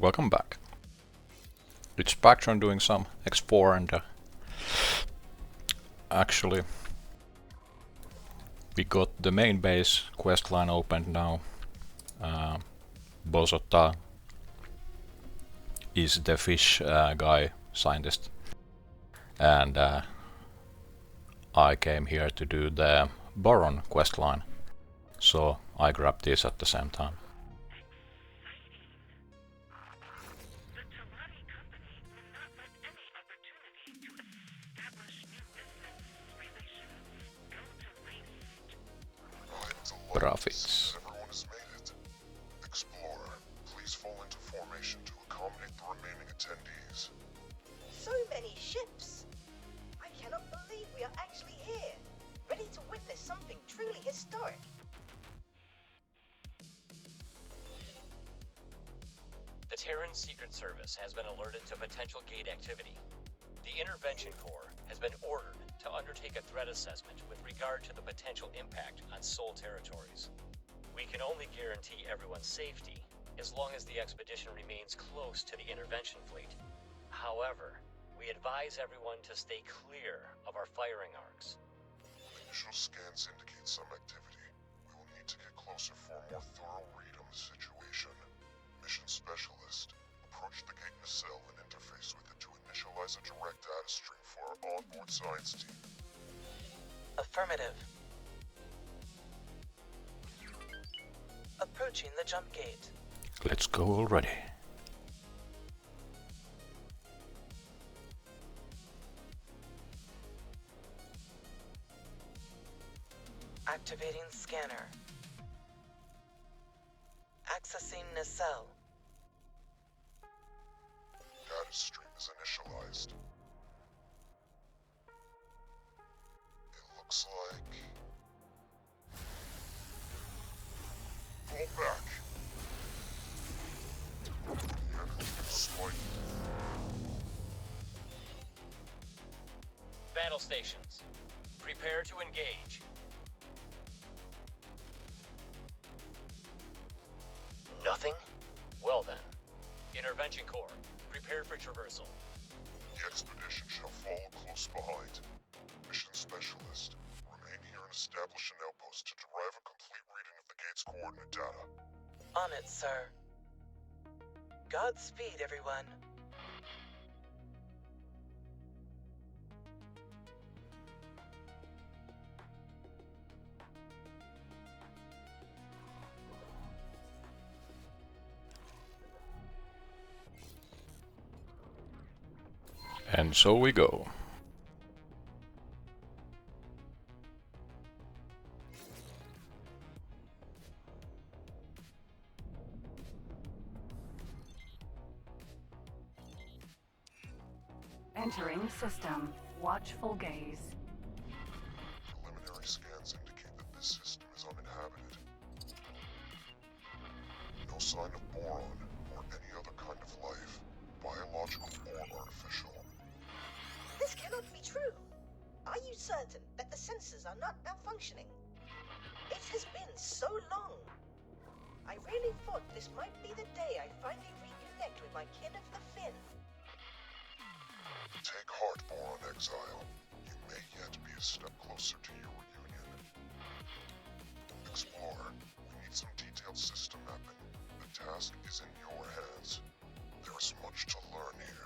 Welcome back. It's PakTron doing some X4 and actually we got the main base quest line opened now. Bosota is the fish guy scientist, and I came here to do the Boron quest line, so I grabbed this at the same time. Profits. Everyone has made it. Explorer, please fall into formation to accommodate the remaining attendees. So many ships! I cannot believe we are actually here, ready to witness something truly historic. The Terran Secret Service has been alerted to potential gate activity. The Intervention Corps has been ordered to undertake a threat assessment with regard to the potential impact on Sol territories. We can only guarantee everyone's safety as long as the expedition remains close to the intervention fleet. However, we advise everyone to stay clear of our firing arcs. Initial scans indicate some activity. We will need to get closer for a more thorough read on the situation. Mission Specialist, approach the gate nacelle and interface with it to initialize a direct data stream for our onboard science team. Affirmative. Approaching the jump gate. Let's go already. Activating scanner. Accessing nacelle. Data stream is initialized. It looks like... Fall back! The enemy is slight. Battle stations, prepare to engage. Nothing? Well then, Intervention Corps, prepare for traversal. The expedition shall follow close behind. Mission Specialist, remain here and establish an outpost to derive a complete reading of the gate's coordinate data. On it, sir. Godspeed, everyone. And so we go. Entering system. Watchful gaze. Preliminary scans indicate that this system is uninhabited. No sign of boron or any other kind of life, biological or artificial. This cannot be true. Are you certain that the sensors are not malfunctioning? It has been so long. I really thought this might be the day I finally reconnect with my kin of the Fin. Take heart, Boron Exile. You may yet be a step closer to your reunion. Explorer, we need some detailed system mapping. The task is in your hands. There is much to learn here.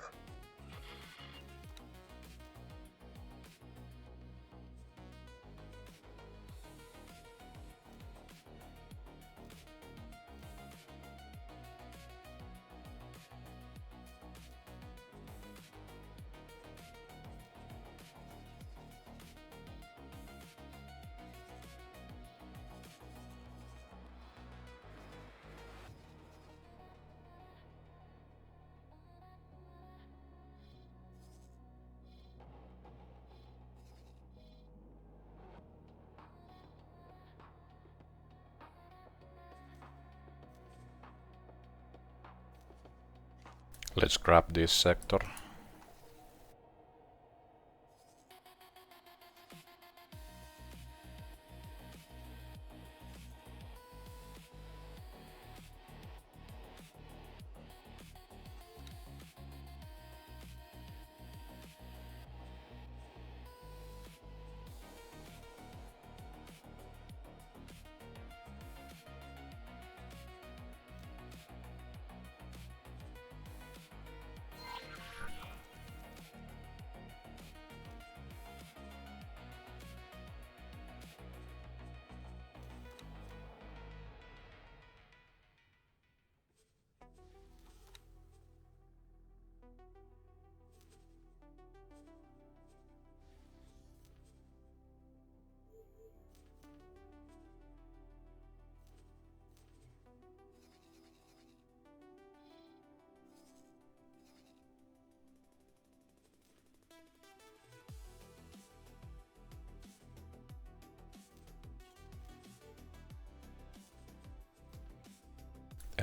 Let's grab this sector.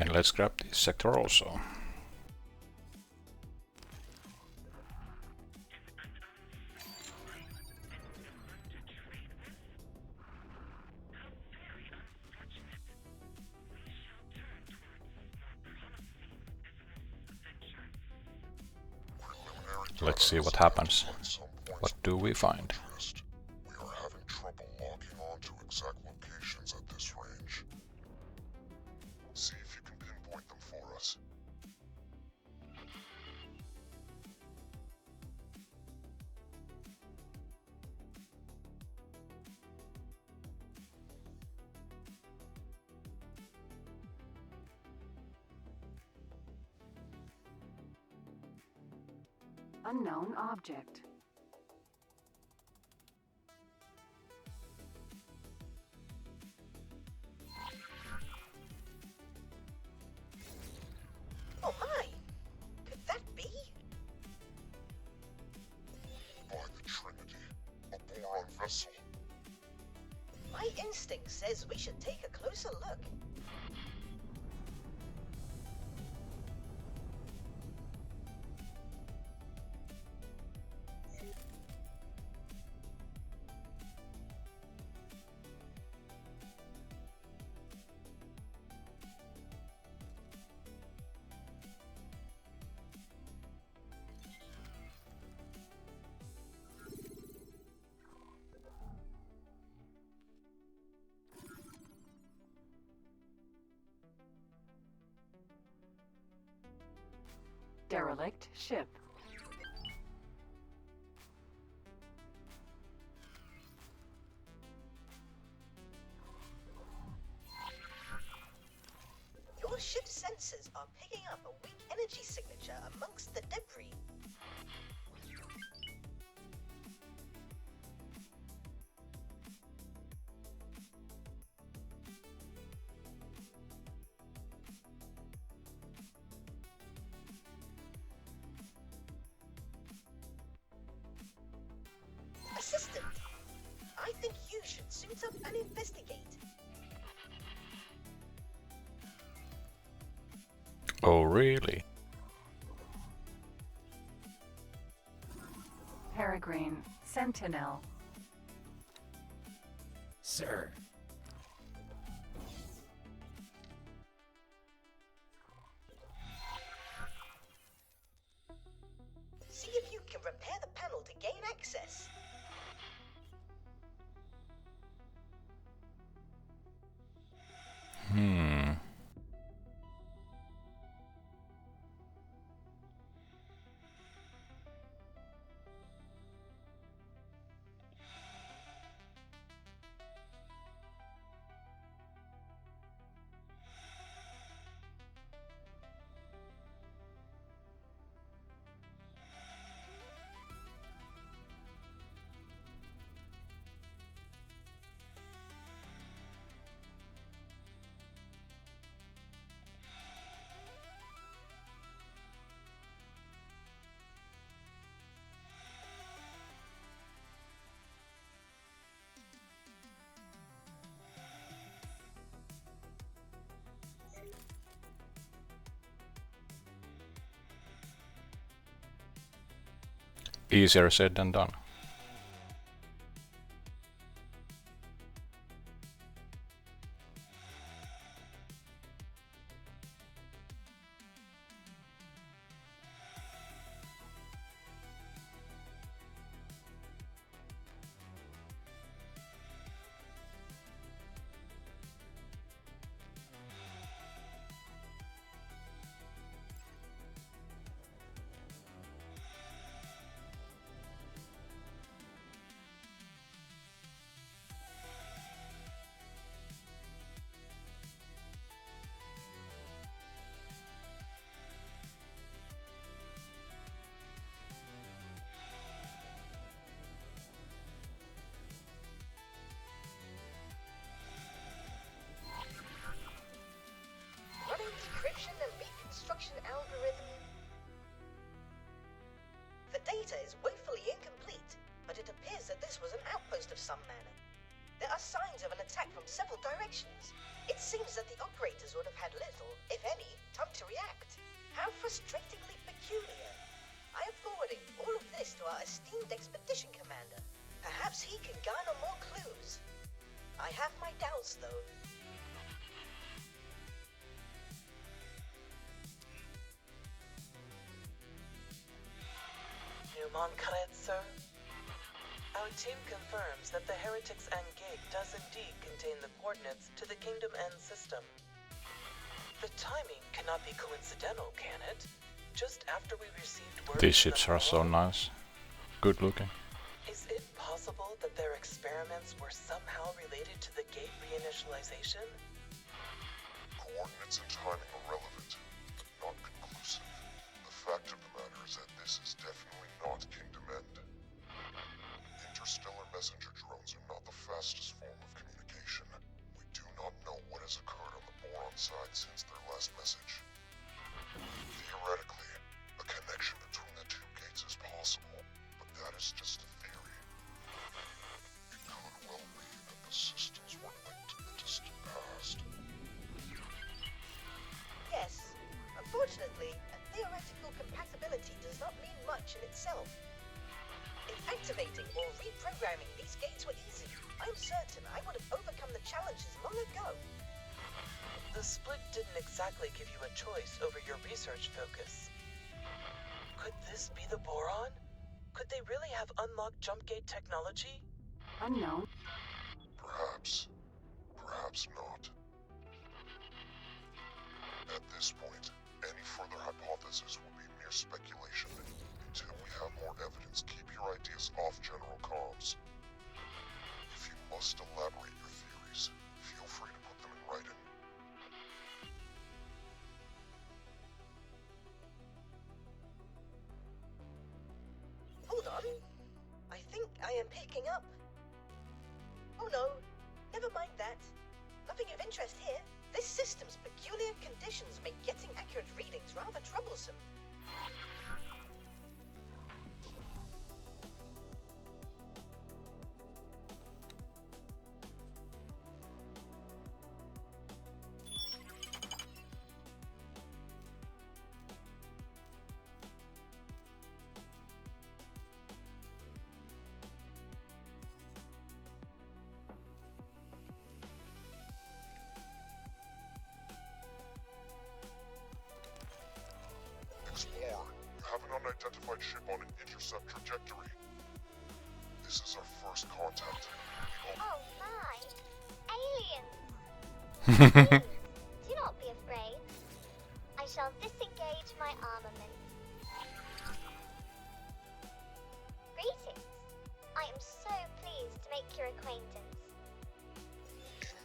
And let's grab this sector also. Let's see what happens. What do we find? We are having trouble locking on to exact locations at this range. See if you can pinpoint them for us. Unknown object. Oh my! Could that be? By the Trinity, a Boron vessel. My instinct says we should take a closer look. Derelict ship. Your ship's sensors are picking up a weak energy signature amongst the debris. Assistant, I think you should suit up and investigate. Oh, really? Peregrine. Sentinel. Sir. See if you can repair the panel to gain access. Easier said than done. Running decryption and reconstruction algorithm. The data is woefully incomplete, but it appears that this was an outpost of some manner. There are signs of an attack from several directions. It seems that the operators would have had little, if any, time to react. How frustratingly peculiar. I am forwarding all of this to our esteemed expedition commander. Perhaps he can garner more clues. I have my doubts, though. Newman Kayet, sir. Our team confirms that the Heretics and Gate does indeed contain the coordinates to the Kingdom End system. The timing cannot be coincidental, can it? Just after we received word These from ships the are so Boron? nice. Good looking. Is it possible that their experiments were somehow related to the Gate reinitialization? Coordinates and timing are relevant, but not conclusive. The fact of the matter is that this is definitely not Kingdom End. Interstellar messenger drones are not the fastest form of communication. We do not know what has occurred on the Boron side since their last message. Theoretically, a connection between the two gates is possible, but that is just a theory. It could well be that the systems were linked in the distant past. Yes, unfortunately, a theoretical compatibility does not mean much in itself. If activating or reprogramming these gates were easy, I'm certain I would have overcome the challenges long ago. The split didn't exactly give you a choice over your research focus. Could this be the Boron? Could they really have unlocked jump gate technology? Unknown. Perhaps. Perhaps not. At this point, any further hypothesis will be mere speculation. Until we have more evidence, keep your ideas off general comms. If you must elaborate your theories, feel free to put them in writing. Hold on. I think I am picking up. Oh no, never mind that. Nothing of interest here. This system's peculiar conditions make getting accurate readings rather troublesome. Explorer, you have an unidentified ship on an intercept trajectory. This is our first contact. Oh my! Aliens! Do not be afraid. I shall disengage my armament. Greetings. I am so pleased to make your acquaintance.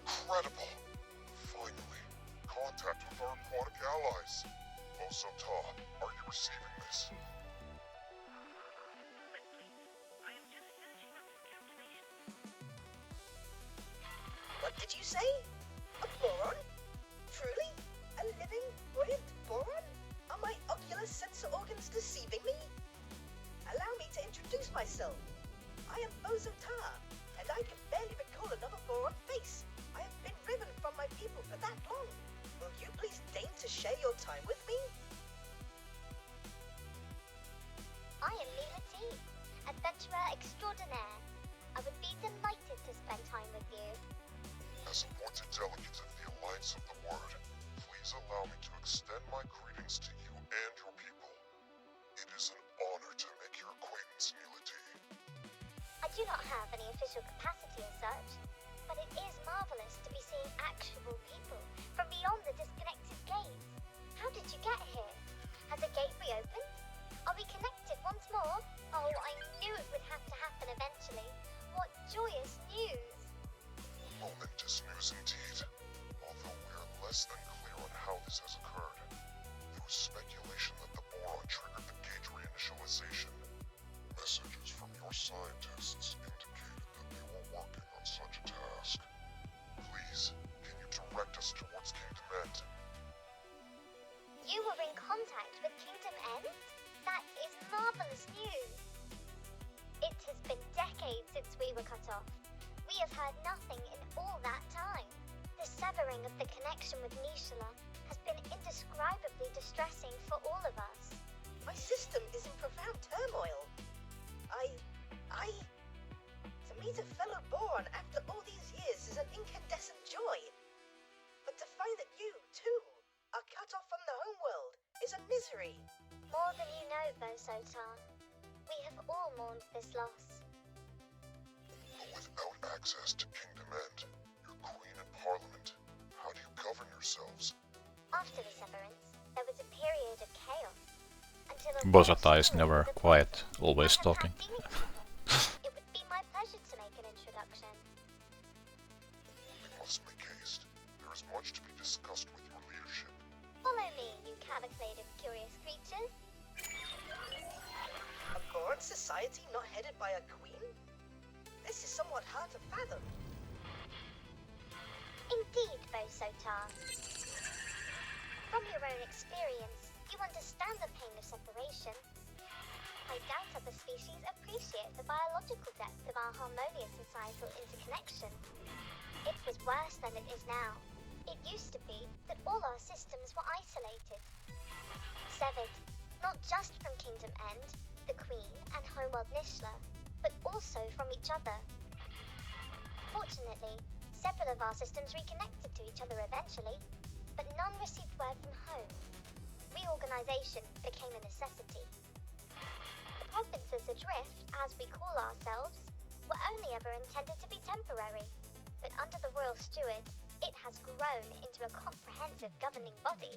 Incredible! Finally, contact with our aquatic allies. Osota, are you receiving this? What did you say? A boron? Truly? A living, buoyant boron? Are my ocular sensor organs deceiving me? Allow me to introduce myself. I am Osota, and I can barely recall another boron face. I have been riven from my people for that long. Will you please deign to share your time with me? I am Mila T, adventurer extraordinaire. I would be delighted to spend time with you. As appointed delegate of the Alliance of the Word, please allow me to extend my greetings to you and your people. It is an honor to make your acquaintance, Mila T. I do not have any official capacity as such, but it is marvelous to be seeing actual people from beyond the disconnected gate. How did you get here? Has a gate reopened? Are we connected once more? Oh, I knew it would have to happen eventually. What joyous news! Momentous news indeed. Although we are less than clear on how this has occurred. There was speculation that the Boron triggered the gate reinitialization. Messages from your scientists indicated that they were working on such a task. Please, can you direct us towards Kingdom End? You were in contact with Kingdom End? That is marvelous news. It has been decades since we were cut off. We have heard nothing in all that time. The The severing of the connection with Nishala has been indescribably distressing for all of us. My system is in profound turmoil. To meet a fellow Boron after all these years is an incandescent joy. But to find that you, too, are cut off from the homeworld is a misery. More than you know, Bosotar. We have all mourned this loss. But without access to Kingdom End, your Queen and Parliament, how do you govern yourselves? After the severance, there was a period of chaos. Until a Bosotar is steward never with a quiet, purpose always might have talking. had dealings with them. It would be my pleasure to make an introduction. We must make haste. There is much to be discussed with your leadership. Follow me, you cavalcade of curious creatures. A Boron society not headed by a queen? This is somewhat hard to fathom. Indeed, Bosotar. From your own experience, you understand the pain of separation. I doubt other species appreciate the biological depth of our harmonious societal interconnection. It was worse than it is now. It used to be that all our systems were isolated. Severed, not just from Kingdom End, the Queen, and Homeworld Nishala, but also from each other. Fortunately, several of our systems reconnected to each other eventually, but none received word from home. Reorganization became a necessity. The provinces adrift, as we call ourselves, were only ever intended to be temporary, but under the Royal Steward, it has grown into a comprehensive governing body.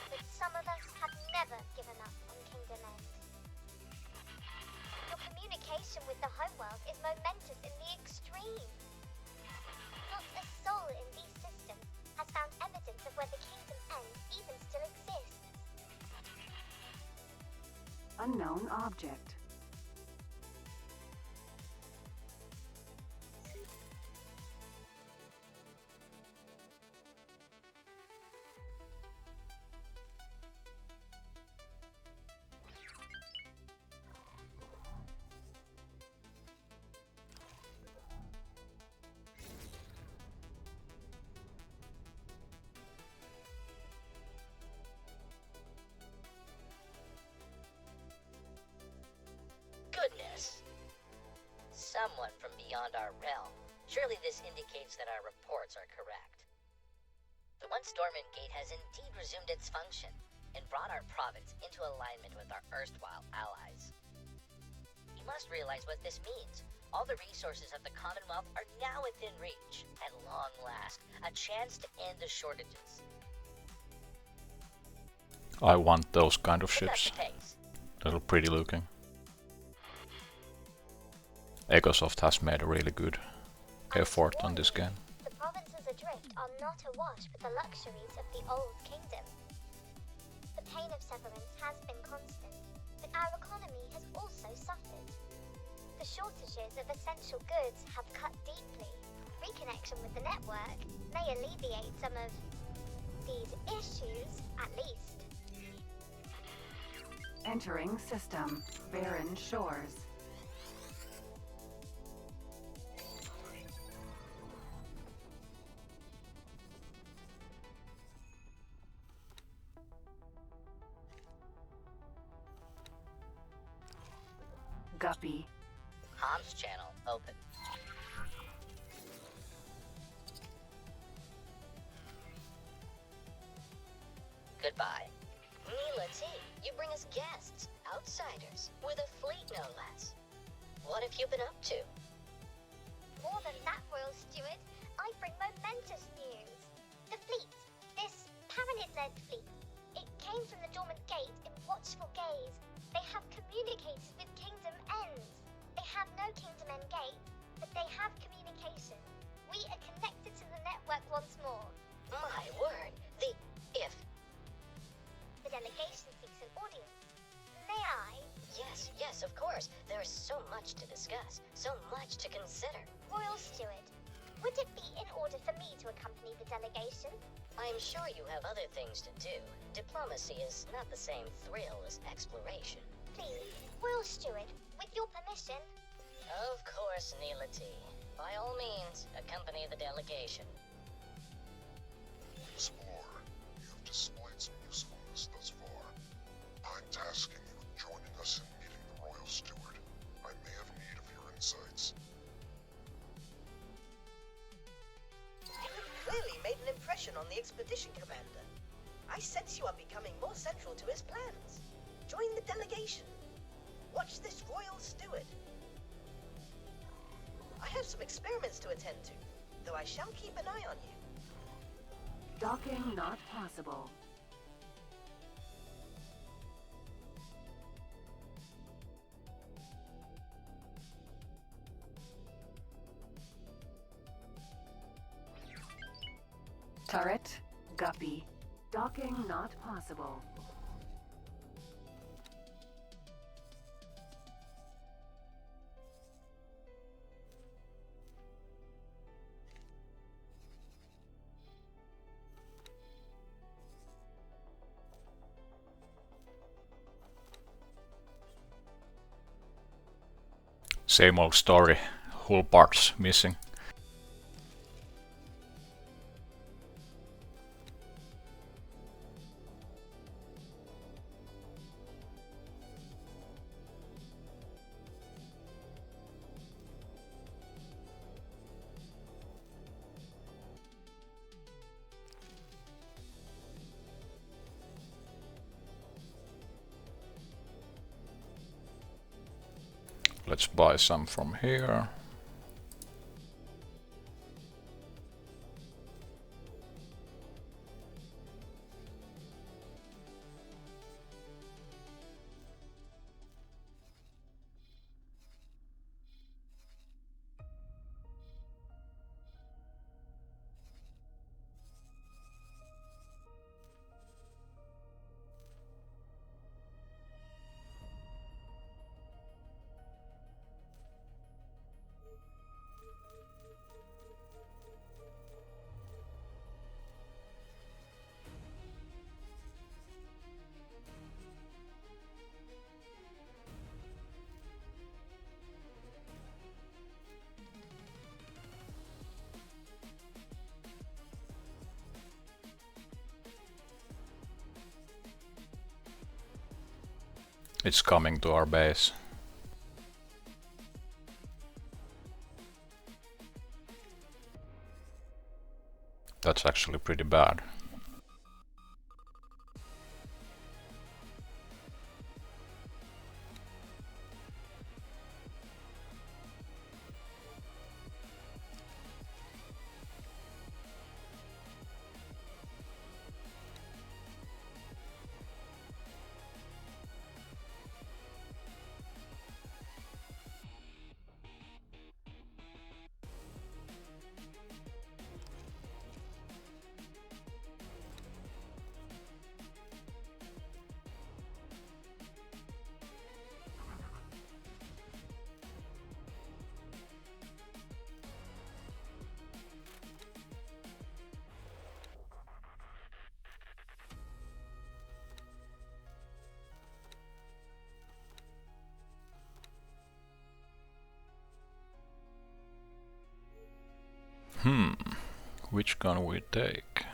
But some of us have never given up on Kingdom End. Your communication with the homeworld is momentous in the extreme. Not a soul in these systems has found evidence of where the Kingdom End even still exists. Unknown object. Goodness! Someone from beyond our realm. Surely this indicates that our reports are correct. The once dormant gate has indeed resumed its function and brought our province into alignment with our erstwhile allies. You must realize what this means. All the resources of the Commonwealth are now within reach. At long last, a chance to end the shortages. I want those kind of Pick up ships. the pace. Little pretty looking. Egosoft has made a really good effort on this game. The provinces adrift are not awash with the luxuries of the old kingdom. The pain of severance has been constant, but our economy has also suffered. The shortages of essential goods have cut deeply. Reconnection with the network may alleviate some of these issues, at least. Entering system. Barren shores. Guppy. Comms channel open. Goodbye. Neela T, you bring us guests, outsiders, with a fleet no less. What have you been up to? More than that, Royal Steward, I bring momentous news. The fleet, this Paranid-led fleet, it came from the dormant gate in watchful gaze. They have communicated with Kingdom End. They have no Kingdom End gate, but they have communication. We are connected to the network once more. My word, the if. The delegation seeks an audience. May I? Yes, of course. There is so much to discuss, so much to consider. Royal Steward, would it be in order for me to accompany the delegation? I'm sure you have other things to do. Diplomacy is not the same thrill as exploration. Please, Royal Steward, with your permission. Of course, Neela T. By all means, accompany the delegation. Explorer, you have displayed some usefulness thus far. I'm tasking you with joining us in meeting the Royal Steward. I may have need of your insights. You have clearly made an impression on the expedition commander. I sense you are becoming more central to his plans. Join the delegation. Watch this Royal Steward. I have some experiments to attend to, though I shall keep an eye on you. Docking not possible. Turret, Guppy. Docking not possible. Same old story, hull parts missing. Let's buy some from here. It's coming to our base. That's actually pretty bad. Which gun we take?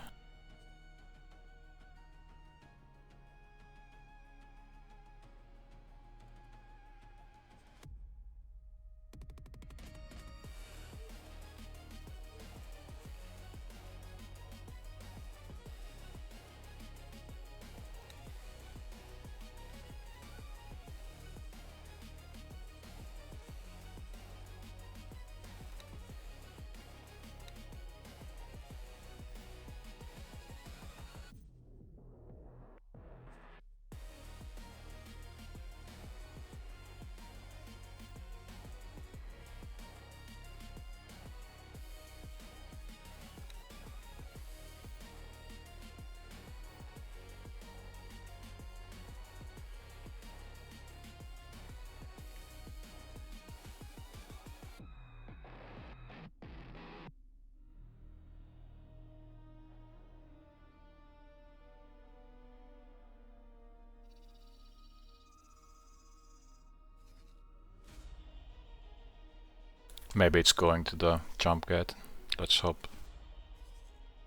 Maybe it's going to the jump gate. Let's hope.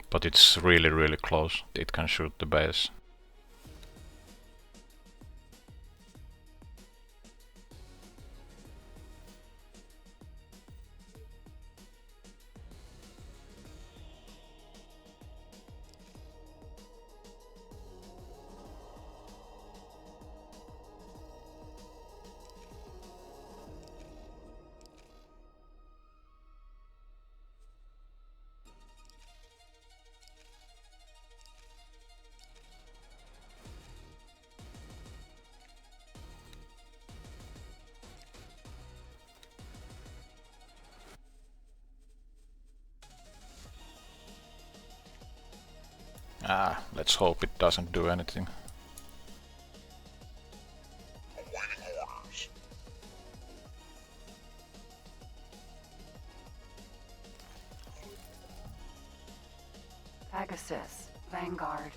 But it's really close. It can shoot the base. Let's hope it doesn't do anything. Awaiting orders. Pegasus, Vanguard.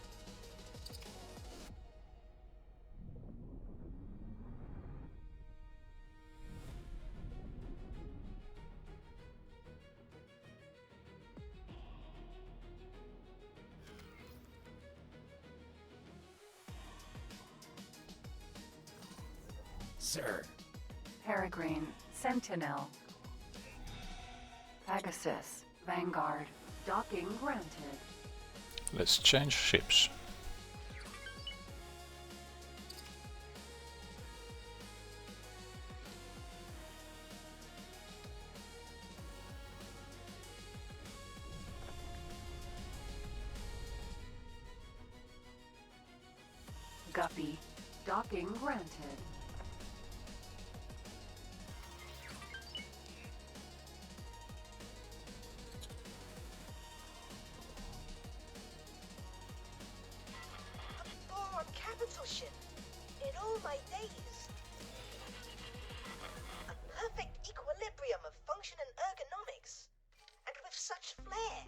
Sir. Peregrine, Sentinel. Pegasus, Vanguard. Docking granted. Let's change ships. Guppy, docking granted. A Boron capital ship. In all my days. A perfect equilibrium of function and ergonomics. And with such flair.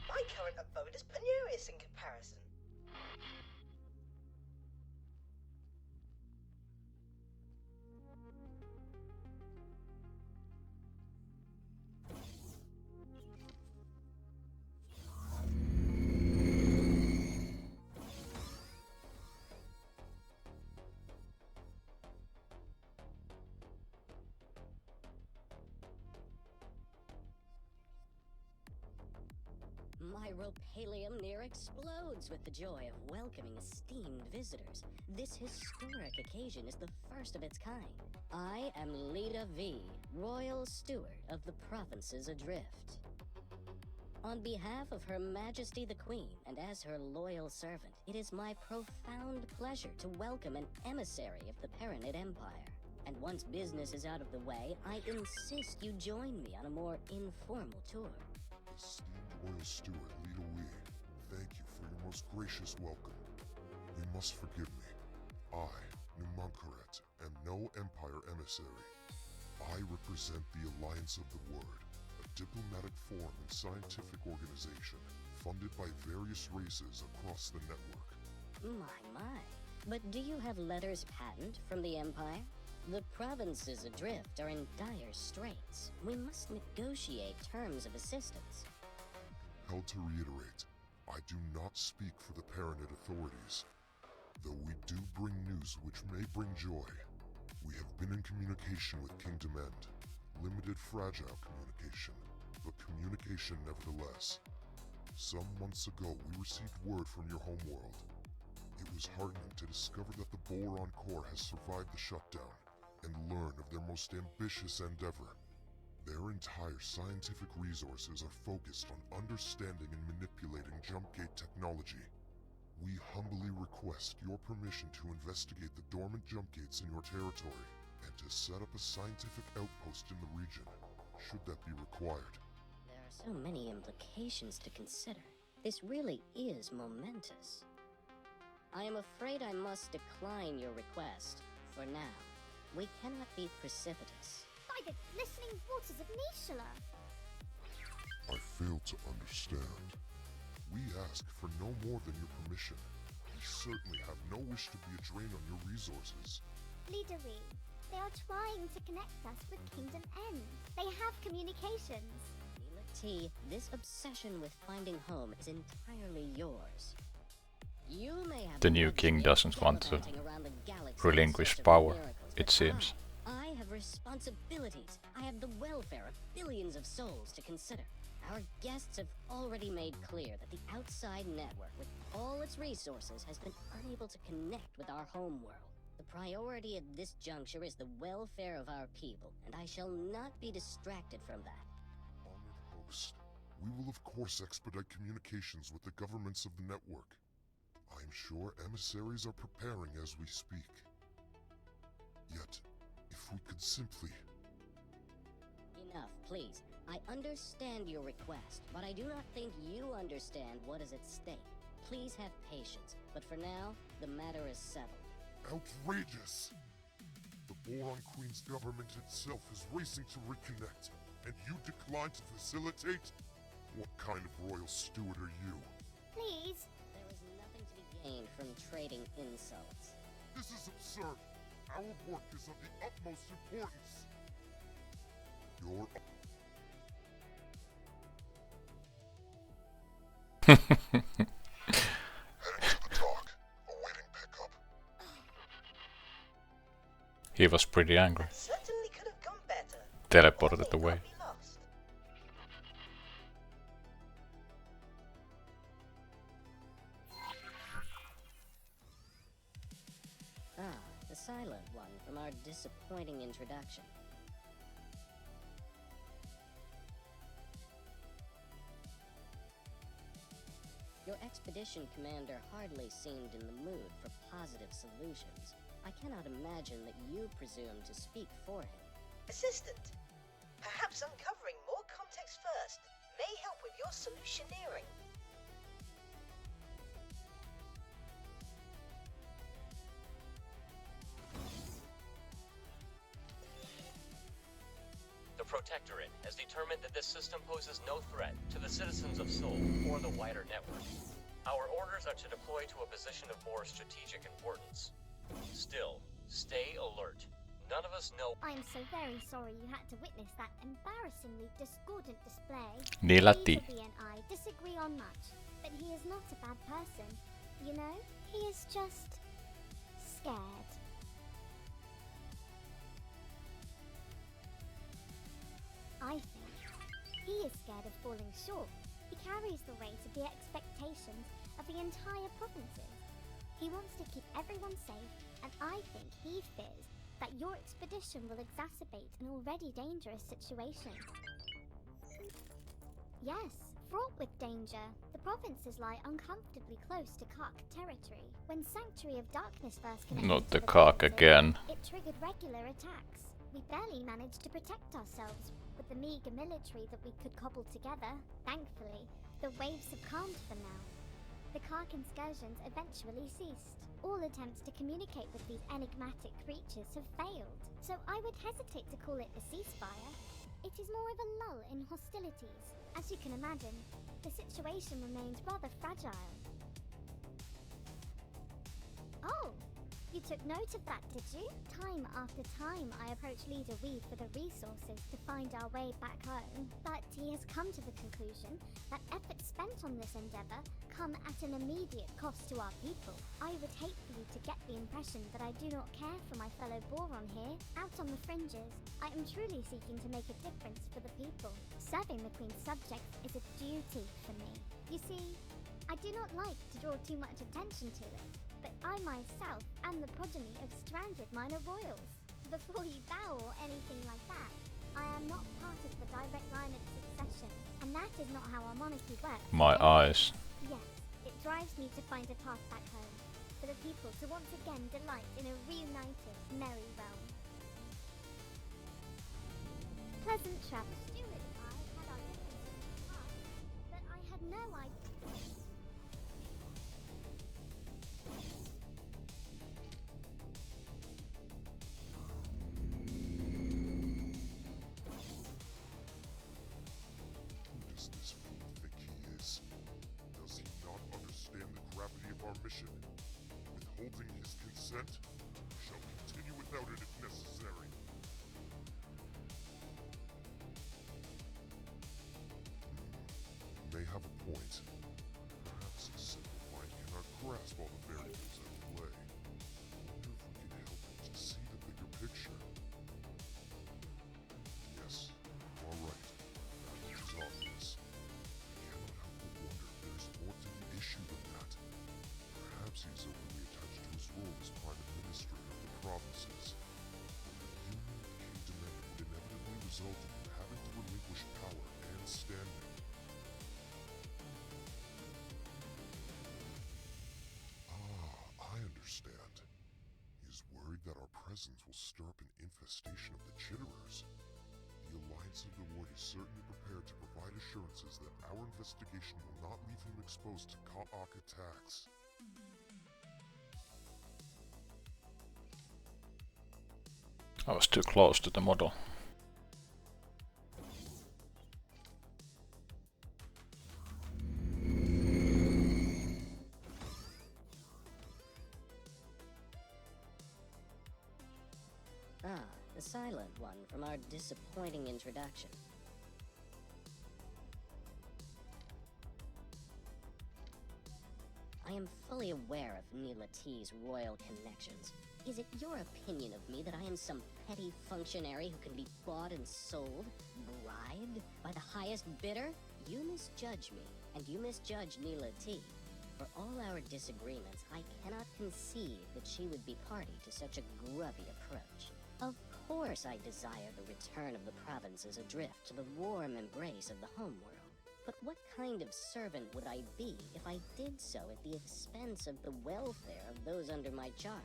My current abode is penurious in comparison. My ropalium near explodes with the joy of welcoming esteemed visitors. This historic occasion is the first of its kind. I am Leda V, Royal Steward of the Provinces Adrift. On behalf of Her Majesty the Queen, and as her loyal servant, it is my profound pleasure to welcome an emissary of the Paranid Empire. And once business is out of the way, I insist you join me on a more informal tour. Esteemed Royal Steward Leda Wee, thank you for your most gracious welcome. You must forgive me. I, Numunkaret, am no Empire emissary. I represent the Alliance of the Word, a diplomatic forum and scientific organization funded by various races across the network. My. But do you have letters patent from the Empire? The provinces adrift are in dire straits. We must negotiate terms of assistance. Held to reiterate, I do not speak for the Paranid authorities, though we do bring news which may bring joy. We have been in communication with Kingdom End. Limited fragile communication, but communication nevertheless. Some months ago, we received word from your homeworld. It was heartening to discover that the Boron Core has survived the shutdown, and learn of their most ambitious endeavor. Their entire scientific resources are focused on understanding and manipulating jump gate technology. We humbly request your permission to investigate the dormant jump gates in your territory, and to set up a scientific outpost in the region, should that be required. There are so many implications to consider. This really is momentous. I am afraid I must decline your request, for now. We cannot be precipitous. By the glistening waters of Nishala. I fail to understand. We ask for no more than your permission. We certainly have no wish to be a drain on your resources. Leda Wee, They are trying to connect us with Kingdom N. They have communications. Neela T, this obsession with finding home is entirely yours. You may have The new king doesn't want to relinquish power, it seems. I have responsibilities. I have the welfare of billions of souls to consider. Our guests have already made clear that the outside network, with all its resources, has been unable to connect with our home world. The priority at this juncture is the welfare of our people, and I shall not be distracted from that. Honored host, we will of course expedite communications with the governments of the network. I am sure emissaries are preparing as we speak. Yet, if we could simply... Enough, please. I understand your request, but I do not think you understand what is at stake. Please have patience, but for now, the matter is settled. Outrageous! The Boron Queen's government itself is racing to reconnect, and you decline to facilitate? What kind of royal steward are you? Please. There is nothing to be gained from trading insults. This is absurd. Our work is of the utmost importance. Your... Heading to the dock, awaiting pickup. He was pretty angry. Certainly could have gone better. Teleported away. Can't be lost. Ah, the silent one from our disappointing introduction. Your expedition commander hardly seemed in the mood for positive solutions. I cannot imagine that you presume to speak for him. Assistant, perhaps uncovering more context first may help with your solutioneering. The Protectorate has determined that this system poses no threat to the citizens of Sol or the wider network. Our orders are to deploy to a position of more strategic importance. Still, stay alert. None of us know. I'm so very sorry you had to witness that embarrassingly discordant display. Neela T. Neither and I disagree on much, but he is not a bad person. You know, he is just scared. I think he is scared of falling short. He carries the weight of the expectations of the entire provinces. He wants to keep everyone safe, and I think he fears that your expedition will exacerbate an already dangerous situation. Yes, fraught with danger. The provinces lie uncomfortably close to Kark territory. When Sanctuary of Darkness first connected Not to the Kark provinces, again. it triggered regular attacks. We barely managed to protect ourselves with the meager military that we could cobble together. Thankfully, the waves have calmed for now. The Kark incursions eventually ceased. All attempts to communicate with these enigmatic creatures have failed, so I would hesitate to call it a ceasefire. It is more of a lull in hostilities. As you can imagine, the situation remains rather fragile. Oh! You took note of that, did you? Time after time I approach Leader Weed for the resources to find our way back home, but he has come to the conclusion that efforts spent on this endeavor come at an immediate cost to our people. I would hate for you to get the impression that I do not care for my fellow Boron here. Out on the fringes, I am truly seeking to make a difference for the people. Serving the Queen's subjects is a duty for me. You see, I do not like to draw too much attention to it, but I myself am the progeny of stranded minor royals. Before you bow or anything like that, I am not part of the direct line of succession, and that is not how our monarchy works. My eyes. Yes, it drives me to find a path back home, for the people to once again delight in a reunited, merry realm. Pleasant travel. Stuart and I had our differences in the past, but I had no idea. Who does this fool think he is? Does he not understand the gravity of our mission? Withholding his consent? shall continue without it if necessary. You may have a point. Perhaps a simple mind cannot grasp all the variables at play. I wonder if we can help him to see the bigger picture. Yes, you are right. That much is obvious. I cannot help but wonder if there's more to the issue than that. Perhaps he is overly attached to his role as Prime Administrator of the provinces. The union with Kingdom would inevitably result in him having to relinquish power and standing. I understand. He is worried that our presence will stir up an infestation of the Chitterers. The Alliance of the Void is certainly prepared to provide assurances that our investigation will not leave him exposed to Ka'ak attacks. I was too close to the model. The silent one from our disappointing introduction. I am fully aware of Neela T's royal connections. Is it your opinion of me that I am some petty functionary who can be bought and sold, bribed, by the highest bidder? You misjudge me, and you misjudge Neela T. For all our disagreements, I cannot conceive that she would be party to such a grubby approach. Of course I desire the return of the provinces adrift to the warm embrace of the homeworld. But what kind of servant would I be if I did so at the expense of the welfare of those under my charge?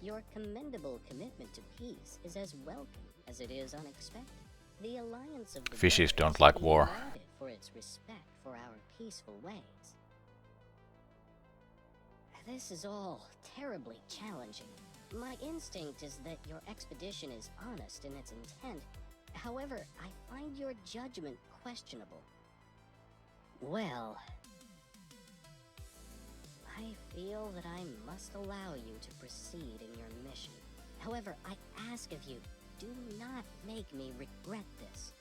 Your commendable commitment to peace is as welcome as it is unexpected. The Alliance of the Fishes Void don't is like to be war. lauded for its respect for our peaceful ways. This is all terribly challenging. My instinct is that your expedition is honest in its intent. However, I find your judgment questionable. Well, I feel that I must allow you to proceed in your mission. However, I ask of you, do not make me regret this.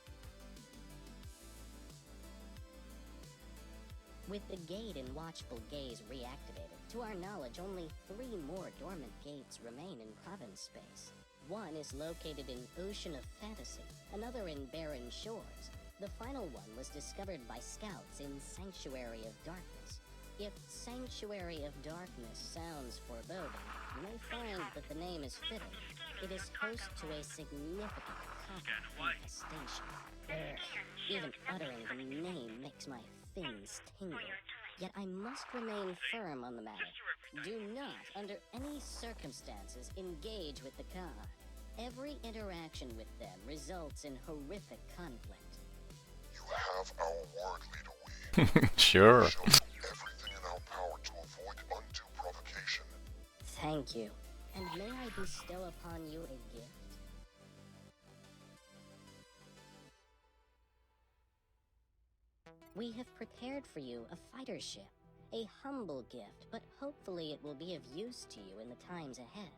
With the gate in Watchful Gaze reactivated, to our knowledge only 3 more dormant gates remain in province space. One is located in Ocean of Fantasy, another in Barren Shores. The final one was discovered by scouts in Sanctuary of Darkness. If Sanctuary of Darkness sounds foreboding, you may find that the name is fitting. It is host to a significant copper infestation. Even uttering the name makes my fins tingle. Yet I must remain firm on the matter. Do not, under any circumstances, engage with the Ka. Every interaction with them results in horrific conflict. You have our word, Leader Wee. Sure. We shall do everything in our power to avoid undue provocation. Thank you. And may I bestow upon you a gift? We have prepared for you a fighter ship. A humble gift, but hopefully it will be of use to you in the times ahead.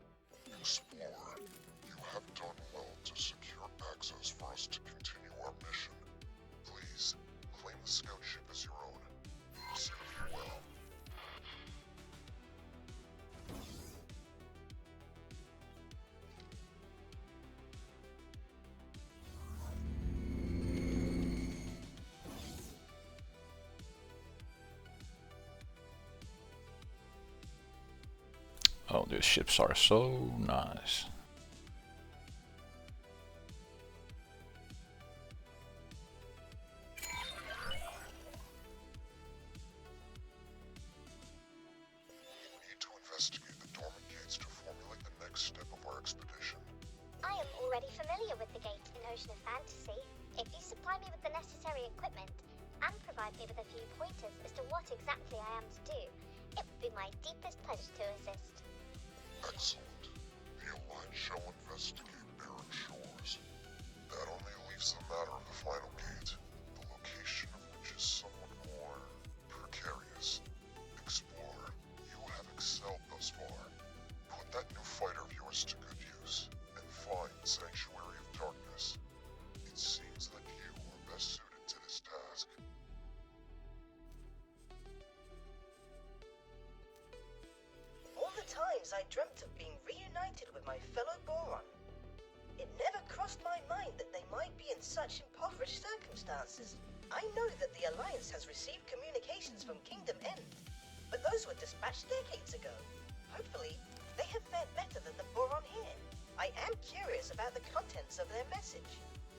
Explorer, you have done well to secure access for us to continue our mission. Please, claim the scout ship as your own. Serve you well. Oh, these ships are so nice. We need to investigate the dormant gates to formulate the next step of our expedition. I am already familiar with the gate in Ocean of Fantasy. If you supply me with the necessary equipment and provide me with a few pointers as to what exactly I am to do, it would be my deepest pleasure to assist. Excellent. The Alliance shall investigate Barren Shores. That only leaves the matter of the final gate, the location of which is somewhat more precarious. Explorer, you have excelled thus far. Put that new fighter of yours to good use, and find Sanctuary of Darkness. It seems that you are best suited to this task. All the times I dreamt of being reunited with my fellow Boron, it never crossed my mind that they might be in such impoverished circumstances. I know that the Alliance has received communications from Kingdom End, but those were dispatched decades ago. Hopefully, they have fared better than the Boron here. I am curious about the contents of their message.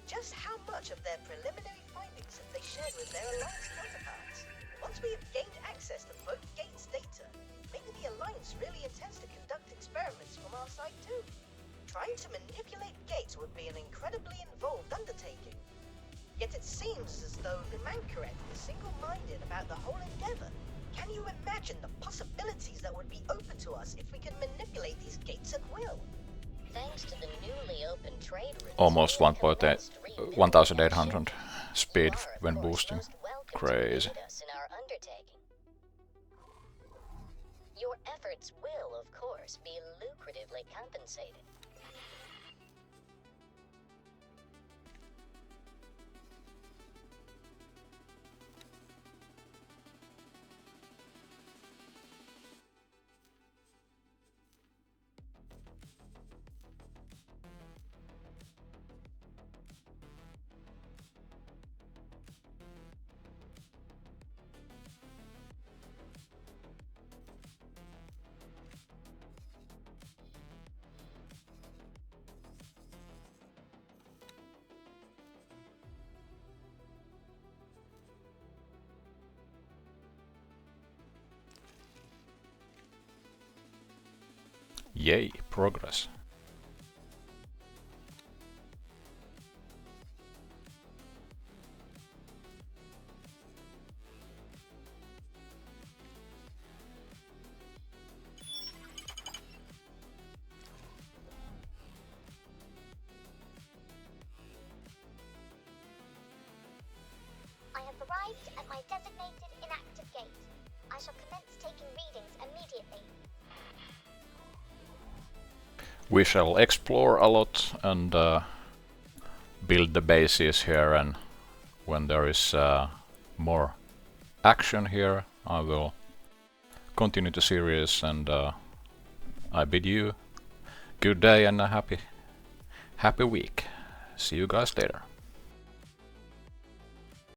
Just how much of their preliminary findings have they shared with their Alliance counterparts? Once we have gained access to both gates' data, maybe the Alliance really intends to conduct experiments from our side too. Trying to manipulate gates would be an incredibly involved undertaking. Yet it seems as though Imancorrect is single-minded about the whole endeavor. Can you imagine the possibilities that would be open to us if we could manipulate these gates at will? Thanks to the newly opened trade routes, Almost we can 1.8 best rebuild 1800 nations. speed You are, of when course, boosting. most welcome to Crazy. aid us in our undertaking. Your efforts will, of course, be lucratively compensated. Yay, progress. I have arrived at my designated inactive gate. I shall commence taking readings immediately. We shall explore a lot and build the bases here, and when there is more action here I will continue the series, and I bid you good day and a happy week. See you guys later.